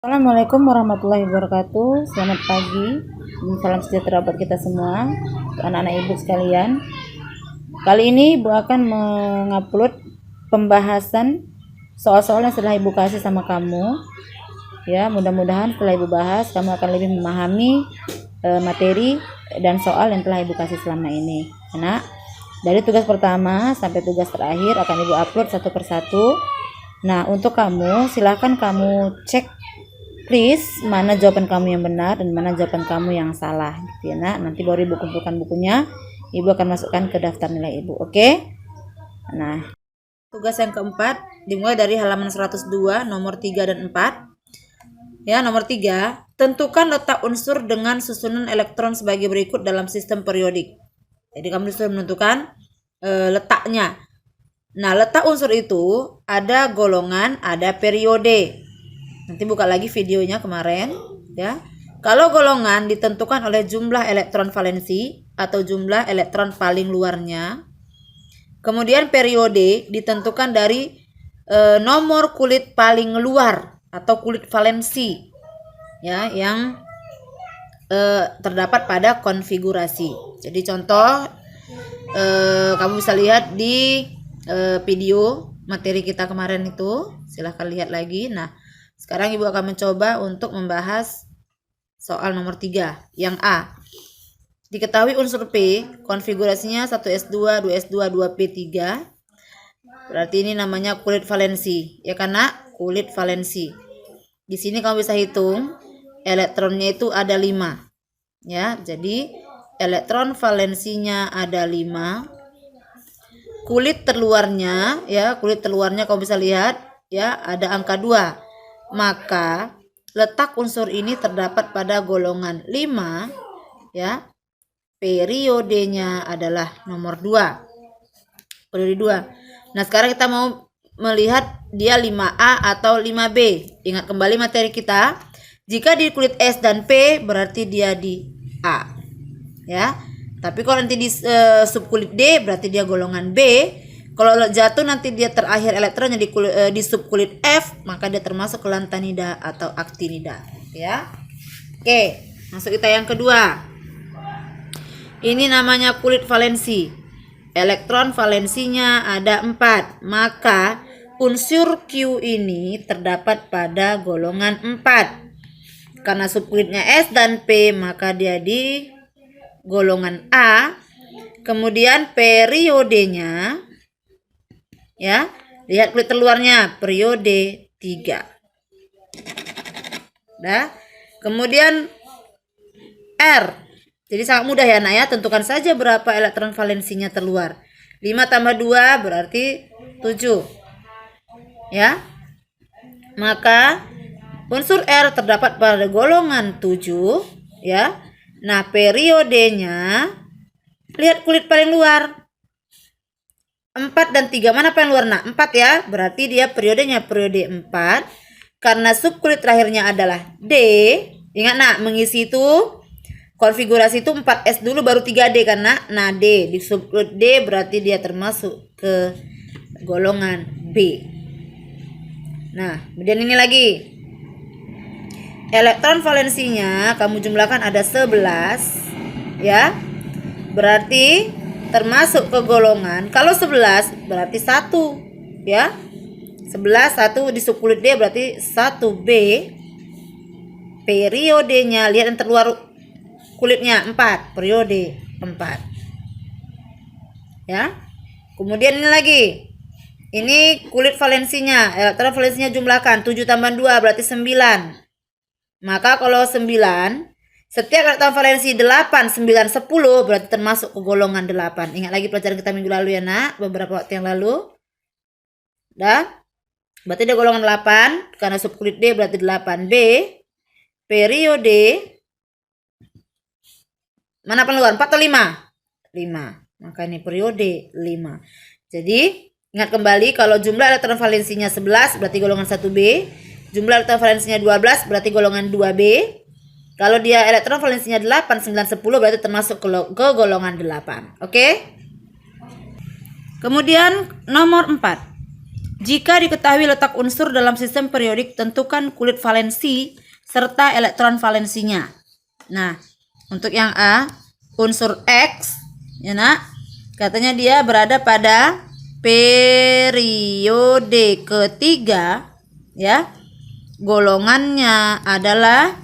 Assalamualaikum warahmatullahi wabarakatuh. Selamat pagi dan salam sejahtera buat kita semua, anak-anak ibu sekalian. Kali ini ibu akan mengupload pembahasan soal-soal yang sudah ibu kasih sama kamu. Ya, mudah-mudahan setelah ibu bahas kamu akan lebih memahami materi dan soal yang telah ibu kasih selama ini. Nah, dari tugas pertama sampai tugas terakhir akan ibu upload satu persatu. Nah, untuk kamu silahkan kamu cek please mana jawaban kamu yang benar dan mana jawaban kamu yang salah gitu ya. Nanti baru ibu kumpulkan bukunya, ibu akan masukkan ke daftar nilai ibu. Oke. Nah, tugas yang keempat dimulai dari halaman 102 nomor 3 dan 4. Ya, nomor 3, tentukan letak unsur dengan susunan elektron sebagai berikut dalam sistem periodik. Jadi kamu disuruh menentukan letaknya. Nah, letak unsur itu ada golongan, ada periode. Nanti buka lagi videonya kemarin ya. Kalau golongan ditentukan oleh jumlah elektron valensi atau jumlah elektron paling luarnya. Kemudian periode ditentukan dari nomor kulit paling luar atau kulit valensi ya yang terdapat pada konfigurasi. Jadi contoh kamu bisa lihat di video materi kita kemarin itu, silahkan lihat lagi. Nah, sekarang ibu akan mencoba untuk membahas soal nomor 3 yang A. Diketahui unsur P konfigurasinya 1s2, 2s2, 2p3. Berarti ini namanya kulit valensi ya, karena kulit valensi. Di sini kamu bisa hitung elektronnya itu ada 5 ya. Jadi elektron valensinya ada 5. Kulit terluarnya ya, kulit terluarnya kamu bisa lihat ya, ada angka 2. Maka letak unsur ini terdapat pada golongan 5 ya. Periodenya adalah nomor 2. Periode 2. Nah, sekarang kita mau melihat dia 5A atau 5B. Ingat kembali materi kita. Jika di kulit S dan P berarti dia di A. Ya. Tapi kalau nanti di subkulit D berarti dia golongan B. Kalau jatuh nanti dia terakhir elektronnya di subkulit F, maka dia termasuk ke lantanida atau aktinida ya. Oke, masuk kita yang kedua. Ini namanya kulit valensi. Elektron valensinya ada 4, maka unsur Q ini terdapat pada golongan 4. Karena subkulitnya S dan P, maka dia di golongan A. Kemudian periodenya ya, lihat kulit terluarnya, periode 3. Nah, kemudian R. Jadi sangat mudah ya, ya, tentukan saja berapa elektron valensinya terluar. 5 tambah 2 berarti 7. Ya. Maka unsur R terdapat pada golongan 7 ya. Nah, periodenya lihat kulit paling luar. 4 dan 3 mana paling luar? Nah, 4 ya. Berarti dia periodenya periode 4. Karena subkulit terakhirnya adalah D. Ingat nak, mengisi itu konfigurasi itu 4S dulu baru 3D karena nah D di subkulit D berarti dia termasuk ke golongan B. Nah, kemudian ini lagi. Elektron valensinya kamu jumlahkan ada 11 ya. Berarti termasuk ke golongan, kalau 11 berarti 1 ya. 11 1 di subkulit D berarti 1B. Periodenya lihat yang terluar kulitnya 4, periode 4 ya. Kemudian ini lagi, ini kulit valensinya, elektron valensinya jumlahkan 7 tambah 2 berarti 9. Maka kalau 9, setiap elektron valensi 8, 9, 10 berarti termasuk ke golongan 8. Ingat lagi pelajaran kita minggu lalu ya nak, beberapa waktu yang lalu. Dah? Berarti dia golongan 8, karena subkulit D berarti 8B. Periode mana peluang? 4 atau 5? 5. Maka ini periode 5. Jadi, ingat kembali kalau jumlah elektron valensinya 11 berarti golongan 1B. Jumlah elektron valensinya 12 berarti golongan 2B. Kalau dia elektron valensinya 8, 9, 10 berarti termasuk ke golongan 8. Oke? Kemudian nomor 4. Jika diketahui letak unsur dalam sistem periodik, tentukan kulit valensi serta elektron valensinya. Nah, untuk yang A, unsur X, ya nak, katanya dia berada pada periode ketiga, ya. Golongannya adalah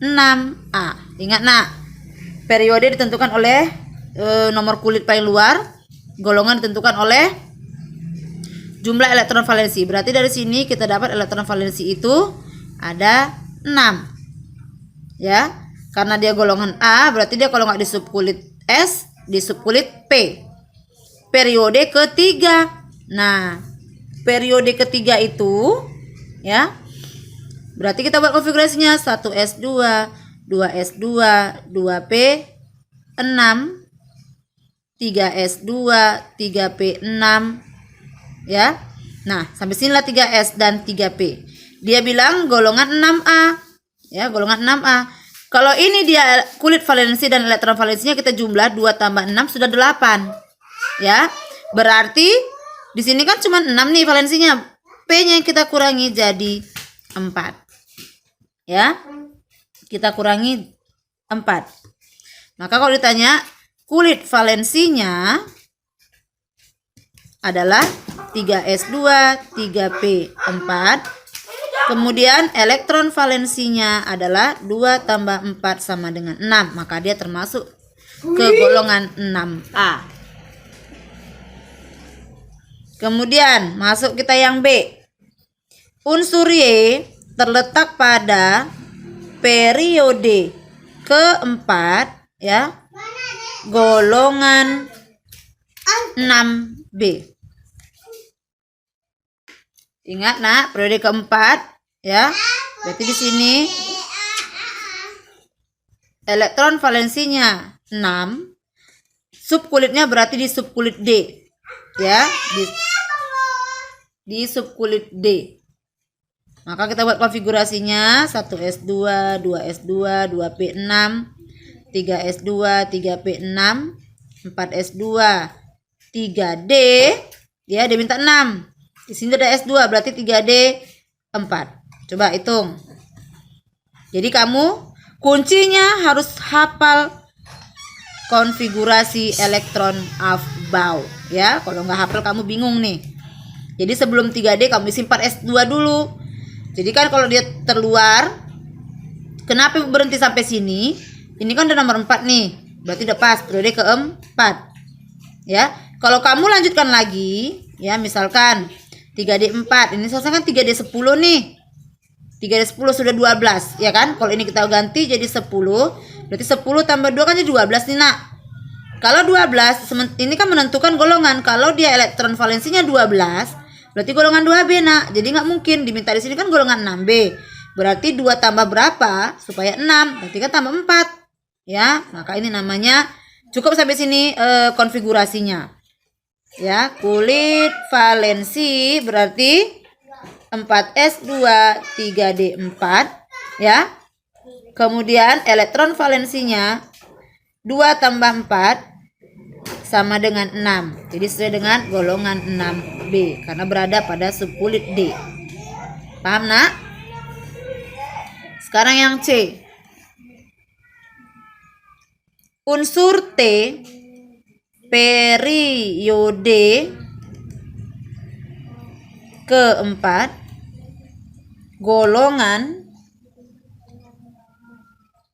6A. Ingat nak, periode ditentukan oleh nomor kulit paling luar, golongan ditentukan oleh jumlah elektron valensi. Berarti dari sini kita dapat elektron valensi itu ada 6. Ya. Karena dia golongan A, berarti dia kalau nggak di subkulit S, di subkulit P. Periode ketiga. Nah, periode ketiga itu, ya, berarti kita buat konfigurasinya 1S2, 2S2, 2P6, 3S2, 3P6, ya. Nah, sampai sinilah 3S dan 3P. Dia bilang golongan 6A, ya, golongan 6A. Kalau ini dia kulit valensi dan elektron valensinya kita jumlah 2 tambah 6 sudah 8. Ya. Berarti di sini kan cuma 6 nih valensinya. P-nya yang kita kurangi jadi 4. Ya. Kita kurangi 4. Maka kalau ditanya kulit valensinya adalah 3S2, 3P4. Kemudian elektron valensinya adalah 2 tambah 4 sama dengan 6. Maka dia termasuk ke golongan 6A. Kemudian masuk kita yang B. Unsur Y terletak pada periode keempat, ya, golongan 6B. Ingat nak, periode keempat, ya. Berarti di sini elektron valensinya 6. Subkulitnya berarti di subkulit D. Ya, di subkulit D. Maka kita buat konfigurasinya 1S2, 2S2, 2P6, 3S2, 3P6, 4S2, 3D, ya, dia minta 6. Di sini ada S2, berarti 3D 4. Coba hitung. Jadi kamu kuncinya harus hafal konfigurasi elektron Aufbau, ya. Kalau nggak hafal kamu bingung nih. Jadi sebelum 3D kamu isi 4S2 dulu. Jadi kan kalau dia terluar, kenapa berhenti sampai sini? Ini kan udah nomor 4 nih. Berarti udah pas periode keempat. Ya. Kalau kamu lanjutkan lagi, ya, misalkan 3D4, ini selesai kan 3D10 nih. 3D10 sudah 12, ya kan? Kalau ini kita ganti jadi 10, berarti 10 tambah 2 kan jadi 12 nih nak. Kalau 12, ini kan menentukan golongan. Kalau dia elektron valensinya 12, berarti golongan 2B nak. Jadi nggak mungkin, diminta di sini kan golongan 6B. Berarti 2 tambah berapa supaya 6, berarti kan tambah 4. Ya, maka ini namanya cukup sampai sini konfigurasinya. Ya, kulit valensi berarti 4S2, 3D4, ya. Kemudian elektron valensinya 2 tambah 4 sama dengan 6. Jadi sesuai dengan golongan 6B karena berada pada subkulit D. Paham nak? Sekarang yang C. Unsur T periode keempat golongan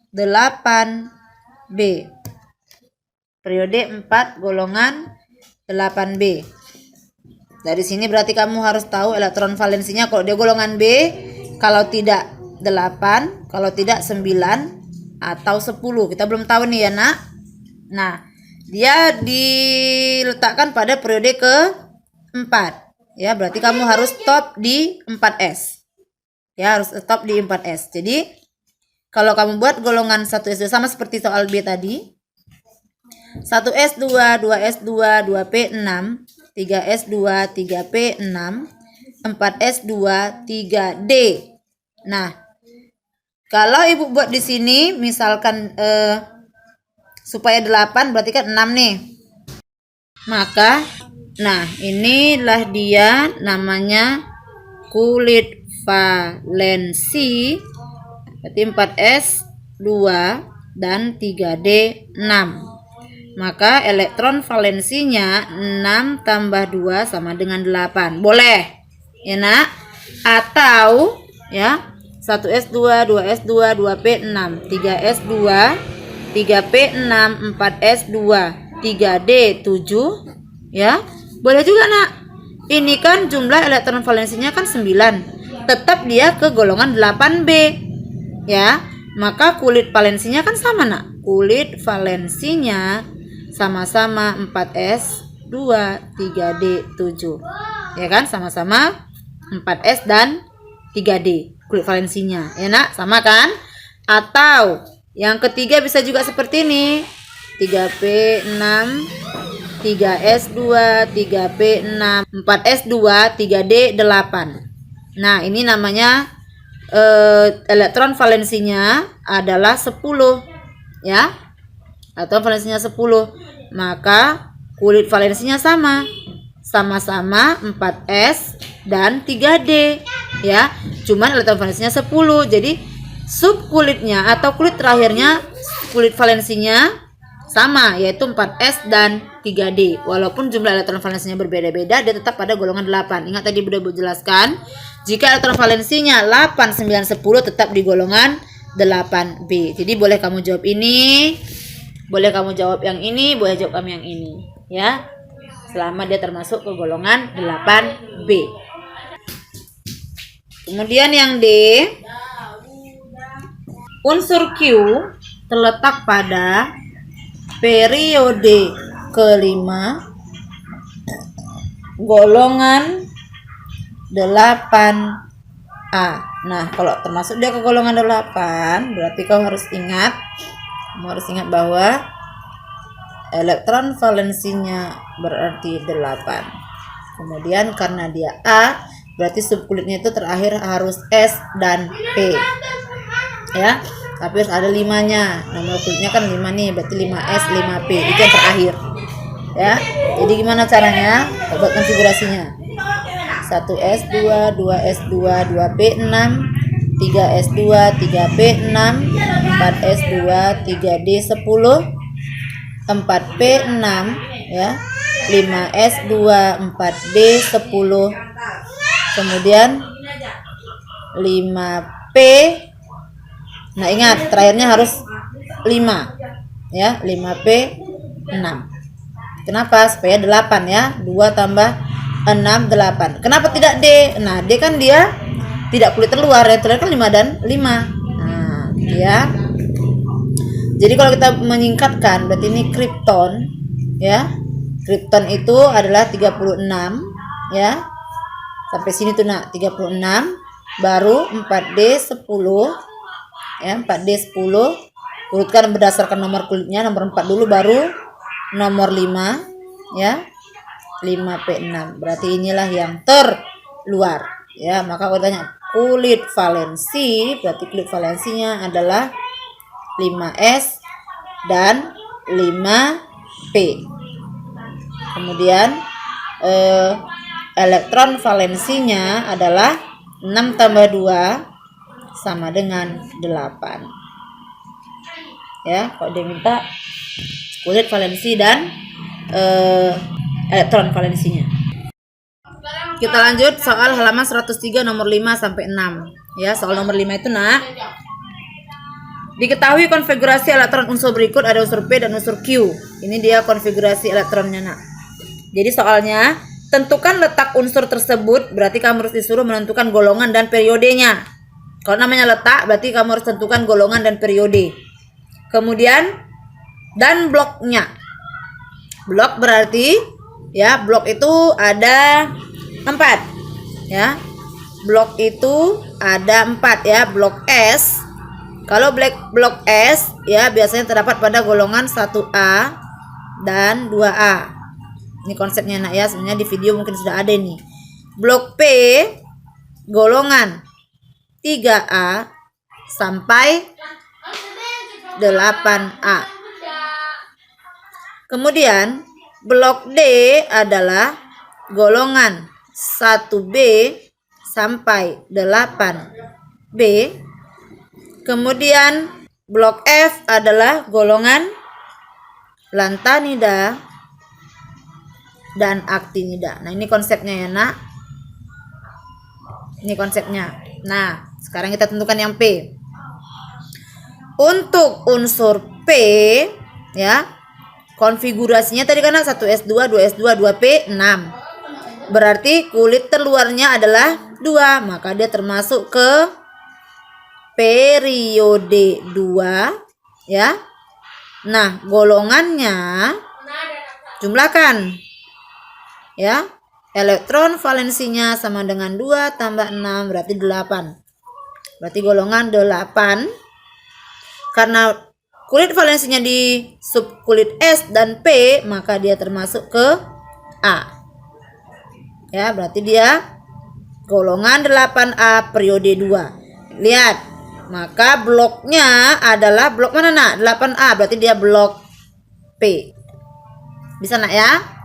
8B. Periode 4 golongan 8B. Dari sini berarti kamu harus tahu elektron valensinya. Kalau dia golongan B, kalau tidak 8, kalau tidak 9 atau 10. Kita belum tahu nih ya nak. Nah, dia diletakkan pada periode ke-4. Ya, berarti kamu harus stop di 4S. Ya, harus stop di 4S. Jadi, kalau kamu buat golongan 1S2 sama seperti soal B tadi. 1S2, 2S2, 2P6, 3S2, 3P6, 4S2, 3D. Nah, kalau ibu buat di sini misalkan supaya 8 berarti kan 6 nih. Maka Nah, inilah dia namanya kulit valensi. Berarti 4s2 dan 3d 6. Maka elektron valensinya 6 tambah 2 sama dengan 8. Boleh ya nak? Atau ya 1s2, 2s2, 2p6, 3s2, 3p6, 4s2, 3d 7 ya. Boleh juga nak. Ini kan jumlah elektron valensinya kan 9. Tetap dia ke golongan 8b ya. Maka kulit valensinya kan sama nak. Kulit valensinya sama-sama 4s2, 3d 7. Ya kan? Sama-sama 4s dan 3d kulit valensinya. Ya nak? Sama kan? Atau yang ketiga bisa juga seperti ini. 3p6, 3s2, 3p6, 4s2, 3d 8. Nah, ini namanya elektron valensinya adalah 10 ya. Elektron valensinya 10. Maka kulit valensinya sama-sama 4s dan 3d ya. Cuman elektron valensinya 10. Jadi sub kulitnya atau kulit terakhirnya kulit valensinya sama, yaitu 4s dan 3d. Walaupun jumlah elektron valensinya berbeda-beda, dia tetap pada golongan 8. Ingat tadi udah jelaskan, jika elektron valensinya 8, 9, 10 tetap di golongan 8b. Jadi boleh kamu jawab ini, boleh kamu jawab yang ini, boleh jawab kamu yang ini ya. Selama dia termasuk ke golongan 8b. Kemudian yang D, unsur Q terletak pada periode kelima golongan 8A. Nah, kalau termasuk dia ke golongan 8, berarti kamu harus ingat bahwa elektron valensinya berarti 8. Kemudian karena dia A, berarti subkulitnya itu terakhir harus S dan P. Ya, tapi harus ada 5-nya. Nomor kulitnya kan 5 nih, berarti 5S, 5P. Itu yang terakhir. Ya. Jadi gimana caranya? Buat konfigurasinya. 1S2, 2S2, 2P6, 3S2, 3P6, 4S2, 3D10, 4P6 ya. 5S2, 4D10. Kemudian 5P. Nah, ingat terakhirnya harus 5 ya, 5P6. Kenapa? Supaya 8 ya. 2 tambah 6 8. Kenapa tidak D? Nah, D kan dia tidak kulit terluar, yang terluar kan 5 dan 5. Nah, ya. Jadi kalau kita menyingkatkan berarti ini kripton ya. Kripton itu adalah 36 ya. Sampai sini tuh nak, 36 baru 4D10 ya, 4D10 urutkan berdasarkan nomor kulitnya. Nomor 4 dulu baru nomor 5 ya, 5P6. Berarti inilah yang terluar ya. Maka kalau tanya kulit valensi, berarti kulit valensinya adalah 5S dan 5P. Kemudian elektron valensinya adalah 6 tambah 2 sama dengan 8 ya. Kalau dia minta kulit valensi dan elektron valensinya. Kita lanjut soal halaman 103 nomor 5 sampai 6 ya. Soal nomor 5 itu nak, diketahui konfigurasi elektron unsur berikut, ada unsur P dan unsur Q. Ini dia konfigurasi elektronnya nak. Jadi soalnya tentukan letak unsur tersebut, berarti kamu harus disuruh menentukan golongan dan periodenya. Kalau namanya letak, berarti kamu harus tentukan golongan dan periode. Kemudian dan bloknya. Blok berarti ya, blok itu ada 4 ya. Blok itu ada 4 ya. Blok S. Kalau blok S ya biasanya terdapat pada golongan 1A dan 2A. Ini konsepnya nak ya. Sebenarnya di video mungkin sudah ada nih. Blok P golongan 3A sampai 8A. Kemudian blok D adalah golongan 1B sampai 8B. Kemudian blok F adalah golongan lantanida dan aktinida. Nah, ini konsepnya ya, Nak. Ini konsepnya. Nah, sekarang kita tentukan yang P. Untuk unsur P ya, konfigurasinya tadi kan 1S2, 2S2, 2P, 6. Berarti kulit terluarnya adalah 2, maka dia termasuk ke periode 2 ya. Nah, golongannya jumlahkan ya. Elektron valensinya sama dengan 2 tambah 6 berarti 8. Berarti golongan 8. Karena kulit valensinya di subkulit S dan P, maka dia termasuk ke A. Ya, berarti dia golongan 8A periode 2. Lihat, maka bloknya adalah blok mana, Nak? 8A, berarti dia blok P. Bisa, Nak ya?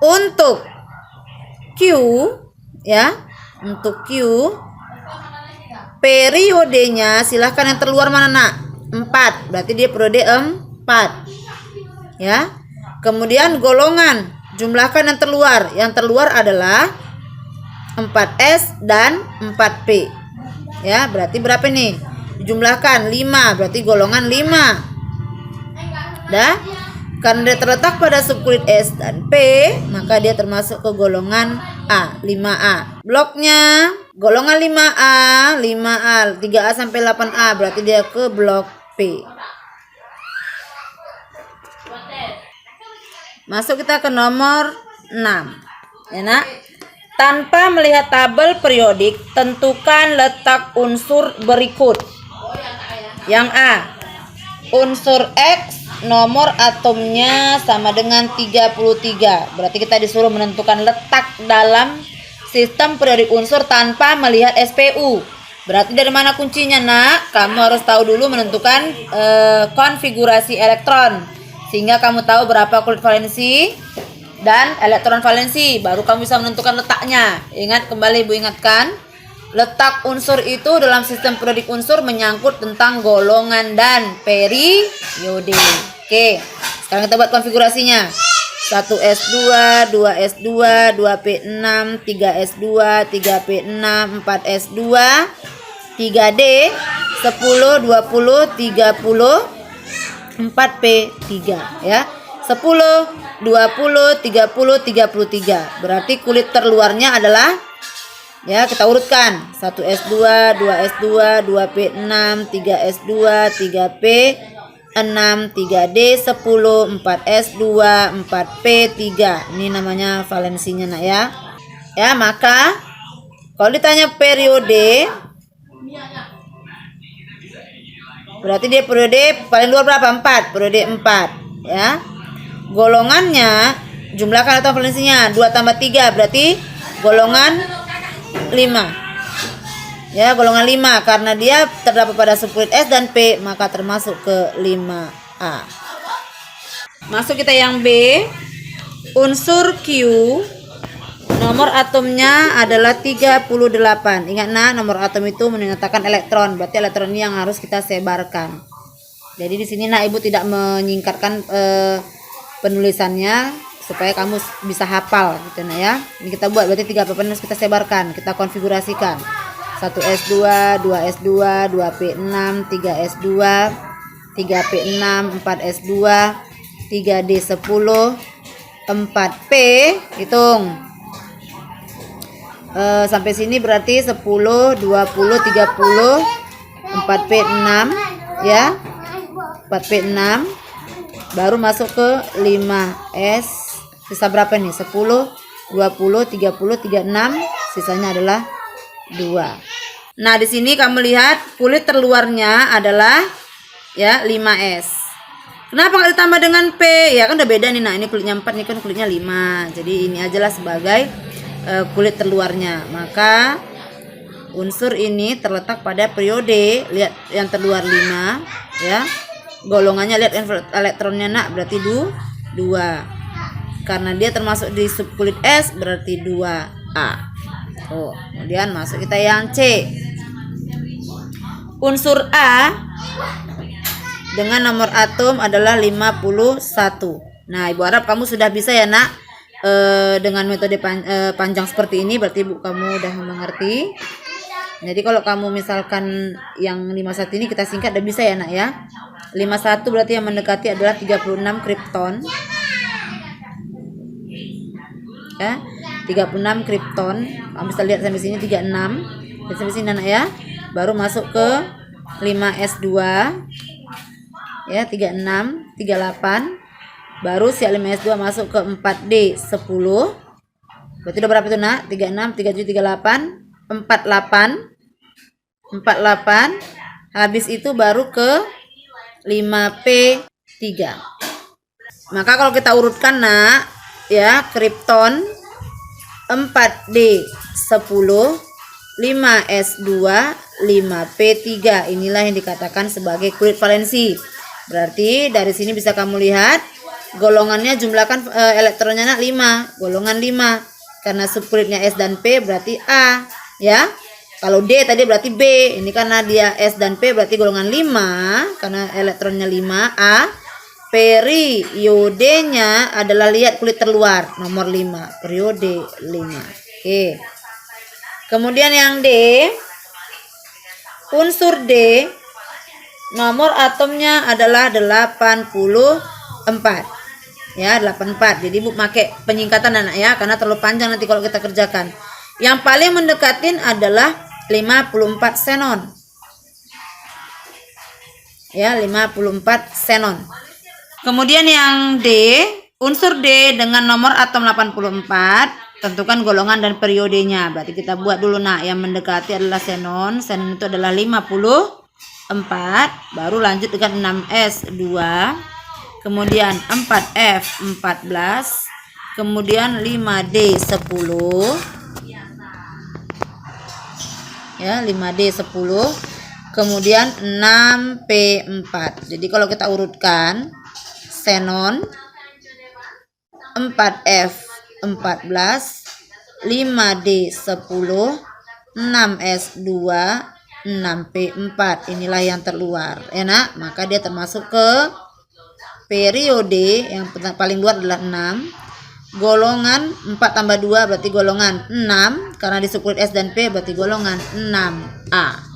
Untuk Q ya, untuk Q periodenya silahkan yang terluar mana, Nak? 4, berarti dia periode 4 ya. Kemudian golongan, jumlahkan yang terluar. Yang terluar adalah 4S dan 4P ya. Berarti berapa nih? Jumlahkan 5, berarti golongan 5. Dah, karena dia terletak pada subkulit S dan P, maka dia termasuk ke golongan A, 5A. Bloknya golongan 5A, 3A sampai 8A, berarti dia ke blok P. Masuk kita ke nomor 6. Ya, Nak. Tanpa melihat tabel periodik, tentukan letak unsur berikut. Yang A, unsur X nomor atomnya sama dengan 33. Berarti kita disuruh menentukan letak dalam sistem periodik unsur tanpa melihat SPU. Berarti dari mana kuncinya, Nak? Kamu harus tahu dulu menentukan konfigurasi elektron, sehingga kamu tahu berapa kulit valensi dan elektron valensi, baru kamu bisa menentukan letaknya. Ingat, kembali Ibu ingatkan, letak unsur itu dalam sistem periodik unsur menyangkut tentang golongan dan periode. Oke, sekarang kita buat konfigurasinya. 1S2, 2S2, 2P6, 3S2, 3P6, 4S2, 3D, 10, 20, 30, 4P3 ya. 10, 20, 30, 33. Berarti kulit terluarnya adalah, ya, kita urutkan. 1S2, 2S2, 2P6, 3S2, 3P6, 3D, 10, 4S2, 4P3. Ini namanya valensinya, Nak ya. Ya, maka kalau ditanya periode, berarti dia periode paling luar berapa? 4. Periode 4 ya. Golongannya jumlahkan atau valensinya 2 tambah 3 berarti golongan 5. Ya, golongan 5 karena dia terdapat pada subkulit S dan P, maka termasuk ke 5A. Masuk kita yang B. Unsur Q nomor atomnya adalah 38. Ingat, Nah, nomor atom itu menyatakan elektron, berarti elektron ini yang harus kita sebarkan. Jadi di sini, Nah, Ibu tidak menyingkatkan penulisannya supaya kamu bisa hafal gitu, Nah ya. Ini kita buat berarti 38 harus kita sebarkan, kita konfigurasikan. 1S2, 2S2, 2P6, 3S2, 3P6, 4S2, 3D10, 4P. Hitung. Sampai sini berarti 10, 20, 30, 4P6 ya. 4P6 baru masuk ke 5S. Sisa berapa nih? 10, 20, 30, 36, sisanya adalah 2. Nah, di sini kamu lihat kulit terluarnya adalah ya 5S. Kenapa nggak ditambah dengan P? Ya kan udah beda nih. Nah, ini kulitnya 4, ini kan kulitnya 5. Jadi ini ajalah sebagai kulit terluarnya. Maka unsur ini terletak pada periode. Lihat yang terluar 5 ya. Golongannya lihat elektronnya, Nak, berarti 2. karena dia termasuk di subkulit S berarti 2A. Oh, kemudian masuk kita yang C. Unsur A dengan nomor atom adalah 51. Nah, Ibu harap kamu sudah bisa ya nak, dengan metode panjang seperti ini berarti Ibu kamu udah mengerti. Jadi kalau kamu misalkan yang 51 ini kita singkat udah bisa ya nak ya. 51 berarti yang mendekati adalah 36 kripton. Ya, 36 kripton. Kamu bisa lihat sampai sini 36. Sampai sini nak ya. Baru masuk ke 5s2. Ya, 36, 38. Baru si 5s2 masuk ke 4d10. Berarti udah berapa itu nak? 36, 37, 38, 48. Habis itu baru ke 5p3. Maka kalau kita urutkan nak, ya, kripton 4d10, 5s2, 5p3. Inilah yang dikatakan sebagai kulit valensi. Berarti dari sini bisa kamu lihat golongannya, jumlahkan elektronnya nak 5, golongan 5. Karena subkulitnya S dan P berarti A, ya. Kalau D tadi berarti B. Ini karena dia S dan P berarti golongan 5 karena elektronnya 5A. Periodenya adalah, lihat kulit terluar nomor 5, periode 5. Oke. Kemudian yang D, unsur D nomor atomnya adalah 84. Ya, 84. Jadi Bu pakai penyingkatan anak ya, karena terlalu panjang nanti kalau kita kerjakan. Yang paling mendekatin adalah 54 xenon. Ya, 54 xenon. Kemudian yang D, unsur D dengan nomor atom 84, tentukan golongan dan periodenya. Berarti kita buat dulu nak, yang mendekati adalah xenon. Xenon itu adalah 54, baru lanjut dengan 6s2. Kemudian 4f14, kemudian 5d10, ya 5d10, kemudian 6p4. Jadi kalau kita urutkan, xenon 4f14, 5d10, 6s2, 6p4. Inilah yang terluar ya nak, maka dia termasuk ke periode yang paling luar adalah 6. Golongan 4 tambah 2 berarti golongan 6. Karena di subkulit S dan P berarti golongan 6A.